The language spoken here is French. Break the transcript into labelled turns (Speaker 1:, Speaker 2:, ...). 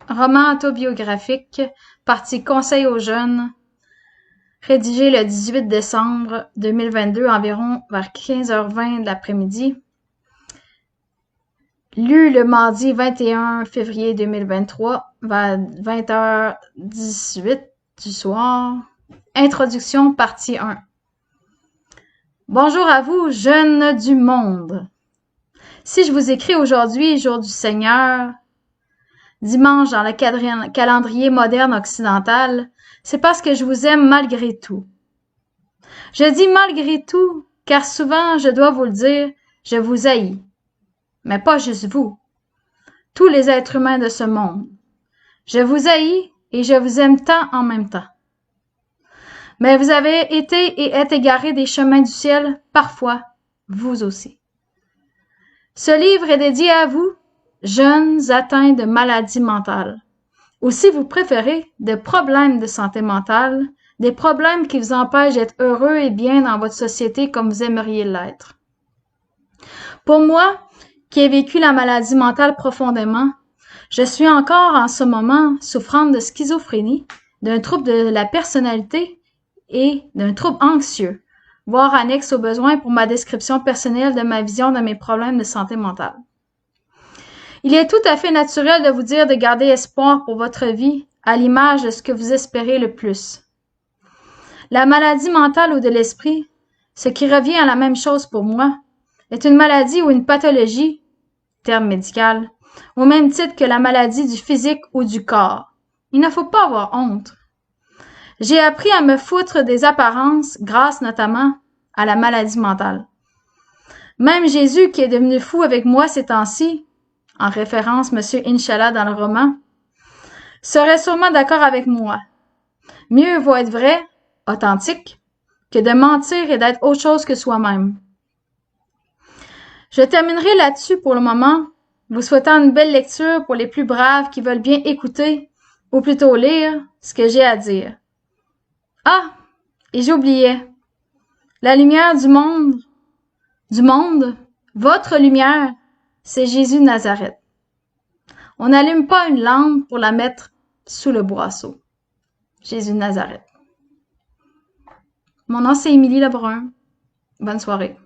Speaker 1: Roman autobiographique, partie Conseil aux jeunes, rédigé le 18 décembre 2022, environ vers 15h20 de l'après-midi. Lu le mardi 21 février 2023, vers 20h18 du soir. Introduction, partie 1. Bonjour à vous, jeunes du monde. Si je vous écris aujourd'hui, jour du Seigneur, dimanche dans le calendrier moderne occidental, c'est parce que je vous aime malgré tout. Je dis malgré tout, car souvent, je dois vous le dire, je vous haïs. Mais pas juste vous. Tous les êtres humains de ce monde. Je vous haïs et je vous aime tant en même temps. Mais vous avez été et êtes égarés des chemins du ciel, parfois, vous aussi. Ce livre est dédié à vous, jeunes atteints de maladies mentales, ou si vous préférez, de problèmes de santé mentale, des problèmes qui vous empêchent d'être heureux et bien dans votre société comme vous aimeriez l'être. Pour moi, qui ai vécu la maladie mentale profondément, je suis encore en ce moment souffrant de schizophrénie, d'un trouble de la personnalité et d'un trouble anxieux, voire annexe aux besoins pour ma description personnelle de ma vision de mes problèmes de santé mentale. Il est tout à fait naturel de vous dire de garder espoir pour votre vie à l'image de ce que vous espérez le plus. La maladie mentale ou de l'esprit, ce qui revient à la même chose pour moi, est une maladie ou une pathologie, terme médical, au même titre que la maladie du physique ou du corps. Il ne faut pas avoir honte. J'ai appris à me foutre des apparences grâce notamment à la maladie mentale. Même Jésus, qui est devenu fou avec moi ces temps-ci, en référence M. Inch'Allah dans le roman, serait sûrement d'accord avec moi. Mieux vaut être vrai, authentique, que de mentir et d'être autre chose que soi-même. Je terminerai là-dessus pour le moment, vous souhaitant une belle lecture pour les plus braves qui veulent bien écouter, ou plutôt lire, ce que j'ai à dire. Ah, et j'oubliais. La lumière du monde, votre lumière, c'est Jésus de Nazareth. On n'allume pas une lampe pour la mettre sous le boisseau. Jésus de Nazareth. Mon nom, c'est Émilie Lebrun. Bonne soirée.